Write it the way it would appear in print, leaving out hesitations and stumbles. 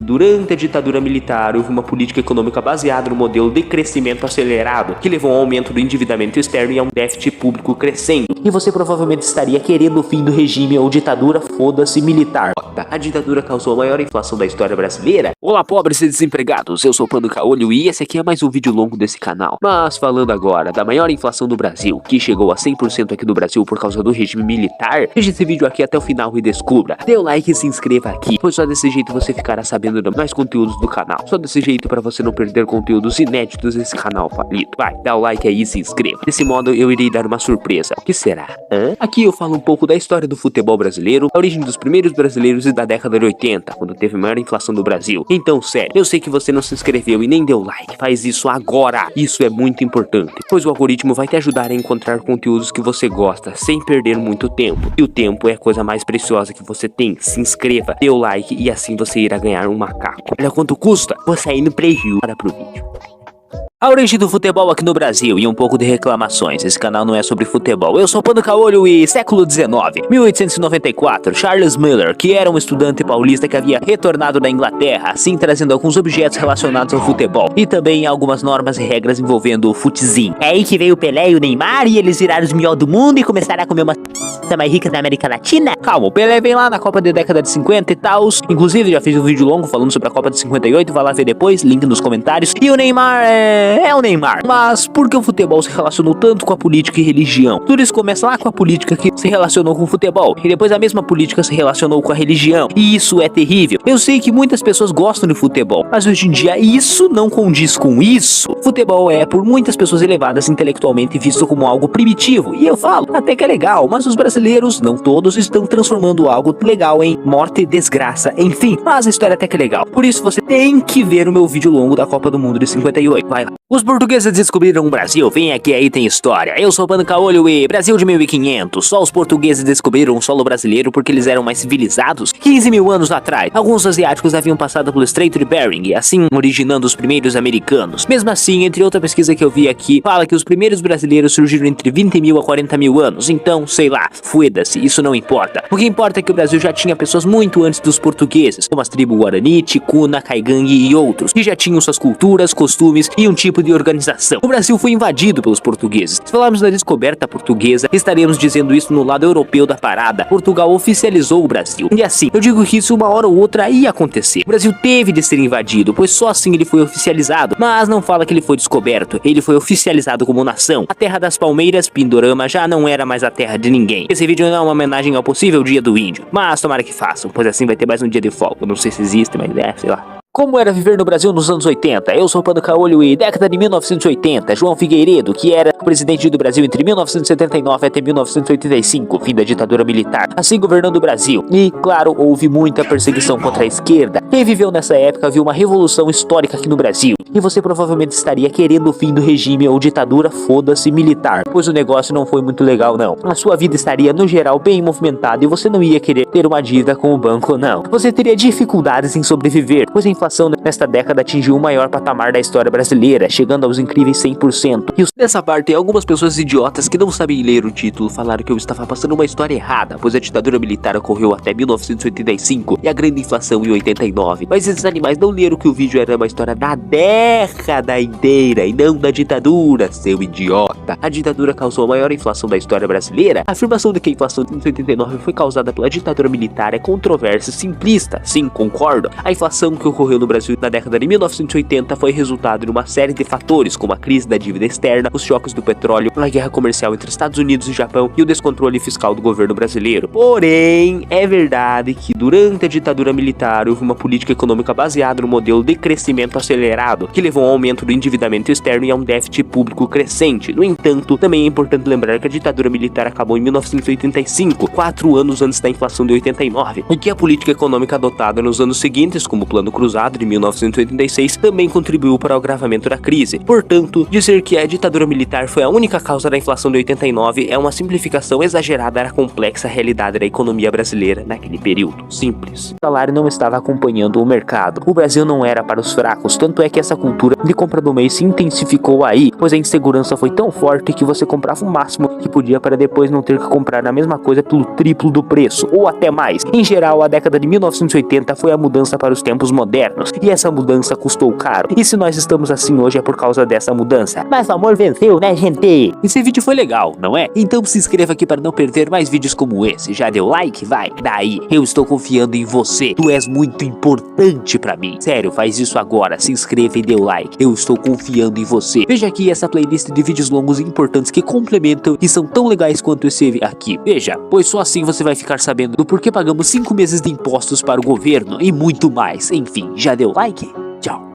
durante a ditadura militar houve uma política econômica baseada no modelo de crescimento acelerado, que levou ao aumento do endividamento externo e a um déficit público crescendo. E você provavelmente estaria querendo o fim do regime ou ditadura, foda-se, militar. A ditadura causou a maior inflação da história brasileira. Olá, pobres e desempregados, eu sou o Pano Caolho e esse aqui é mais um vídeo longo desse canal. Mas falando agora da maior inflação do Brasil, que chegou a 100% aqui no Brasil por causa do regime militar, veja esse vídeo aqui até o final e descubra. Dê o like e se inscreva aqui, pois só desse jeito você ficará sabendo de mais conteúdos do canal. Só desse jeito para você não perder conteúdos inéditos desse canal falido. Vai, dá o like aí e se inscreva. Desse modo eu irei dar uma surpresa. O que será? Aqui eu falo um pouco da história do futebol brasileiro, a origem dos primeiros brasileiros e da década de 80, quando teve a maior inflação do Brasil. Então, sério, eu sei que você não se inscreveu e nem deu like. Faz isso agora. Isso é muito importante, pois o algoritmo vai te ajudar a encontrar conteúdos que você gosta, sem perder muito tempo. E o tempo é a coisa mais preciosa que você tem. Se inscreva, dê o like e assim você irá ganhar um macaco. Olha quanto custa. Vou sair no prejuízo para pro vídeo. A origem do futebol aqui no Brasil e um pouco de reclamações. Esse canal não é sobre futebol. Eu sou o Pano Caolho e século XIX, 1894, Charles Miller, que era um estudante paulista que havia retornado da Inglaterra, assim trazendo alguns objetos relacionados ao futebol e também algumas normas e regras envolvendo o futezinho. É aí que veio o Pelé e o Neymar e eles viraram os melhores do mundo e começaram a comer uma mais rica da América Latina. Calma, o Pelé vem lá na Copa da década de 50 e tal. Inclusive já fiz um vídeo longo falando sobre a Copa de 58, vai lá ver depois, link nos comentários. E o Neymar é o Neymar. Mas por que o futebol se relacionou tanto com a política e religião? Tudo isso começa lá com a política que se relacionou com o futebol. E depois a mesma política se relacionou com a religião. E isso é terrível. Eu sei que muitas pessoas gostam de futebol, mas hoje em dia isso não condiz com isso. Futebol é, por muitas pessoas elevadas intelectualmente, visto como algo primitivo. E eu falo, até que é legal, mas os brasileiros, não todos, estão transformando algo legal em morte, desgraça, enfim. Mas a história até que é legal. Por isso você tem que ver o meu vídeo longo da Copa do Mundo de 58. Vai lá. Os portugueses descobriram o Brasil, vem aqui, aí tem história. Eu sou o Pano Caolho e Brasil de 1500. Só os portugueses descobriram o solo brasileiro porque eles eram mais civilizados. 15 mil anos atrás, alguns asiáticos haviam passado pelo Estreito de Bering, assim originando os primeiros americanos. Mesmo assim, entre outra pesquisa que eu vi aqui, fala que os primeiros brasileiros surgiram entre 20 mil a 40 mil anos. Então, sei lá, foda-se, isso não importa. O que importa é que o Brasil já tinha pessoas muito antes dos portugueses, como as tribos Guarani, Ticuna, Caigangue e outros, que já tinham suas culturas, costumes e um tipo de organização. O Brasil foi invadido pelos portugueses. Se falarmos da descoberta portuguesa, estaremos dizendo isso no lado europeu da parada. Portugal oficializou o Brasil. E assim, eu digo que isso uma hora ou outra ia acontecer. O Brasil teve de ser invadido, pois só assim ele foi oficializado. Mas não fala que ele foi descoberto, ele foi oficializado como nação. A terra das palmeiras, Pindorama, já não era mais a terra de ninguém. Esse vídeo não é uma homenagem ao possível dia do índio, mas tomara que façam, pois assim vai ter mais um dia de folga. Não sei se existe, mas sei lá. Como era viver no Brasil nos anos 80? Eu sou o Pano Caolho e década de 1980, João Figueiredo, que era o presidente do Brasil entre 1979 até 1985, fim da ditadura militar, assim governando o Brasil. E, claro, houve muita perseguição contra a esquerda. Quem viveu nessa época viu uma revolução histórica aqui no Brasil. E você provavelmente estaria querendo o fim do regime ou ditadura, foda-se, militar, pois o negócio não foi muito legal não. A sua vida estaria, no geral, bem movimentada e você não ia querer ter uma dívida com o banco não. Você teria dificuldades em sobreviver, pois a inflação nesta década atingiu o maior patamar da história brasileira, chegando aos incríveis 100%. E nessa parte, algumas pessoas idiotas que não sabem ler o título falaram que eu estava passando uma história errada, pois a ditadura militar ocorreu até 1985 e a grande inflação em 89. Mas esses animais não leram que o vídeo era uma história da década inteira e não da ditadura, seu idiota. A ditadura causou a maior inflação da história brasileira. A afirmação de que a inflação de 89 foi causada pela ditadura militar é controversa e simplista. Sim, concordo. A inflação que ocorreu no Brasil na década de 1980 foi resultado de uma série de fatores, como a crise da dívida externa, os choques do petróleo, a guerra comercial entre Estados Unidos e Japão e o descontrole fiscal do governo brasileiro. Porém, é verdade que durante a ditadura militar houve uma política econômica baseada no modelo de crescimento acelerado, que levou ao aumento do endividamento externo e a um déficit público crescente. No entanto, também é importante lembrar que a ditadura militar acabou em 1985, 4 anos antes da inflação de 89, e que a política econômica adotada nos anos seguintes, como o Plano Cruzado de 1986, também contribuiu para o agravamento da crise. Portanto, dizer que a ditadura militar foi a única causa da inflação de 89 é uma simplificação exagerada da complexa realidade da economia brasileira naquele período. Simples. O salário não estava acompanhando o mercado. O Brasil não era para os fracos, tanto é que essa cultura de compra do mês se intensificou aí, pois a insegurança foi tão forte que você comprava o máximo que podia para depois não ter que comprar a mesma coisa pelo triplo do preço, ou até mais. Em geral, a década de 1980 foi a mudança para os tempos modernos. governos. E essa mudança custou caro. E se nós estamos assim hoje é por causa dessa mudança. Mas o amor venceu, né, gente? Esse vídeo foi legal, não é? Então se inscreva aqui para não perder mais vídeos como esse. Já deu like? Vai. Daí, eu estou confiando em você. Tu és muito importante pra mim. Sério, faz isso agora. Se inscreva e dê o like. Eu estou confiando em você. Veja aqui essa playlist de vídeos longos e importantes que complementam e são tão legais quanto esse aqui. Veja, pois só assim você vai ficar sabendo do porquê pagamos 5 meses de impostos para o governo e muito mais. Enfim, já deu like? Tchau.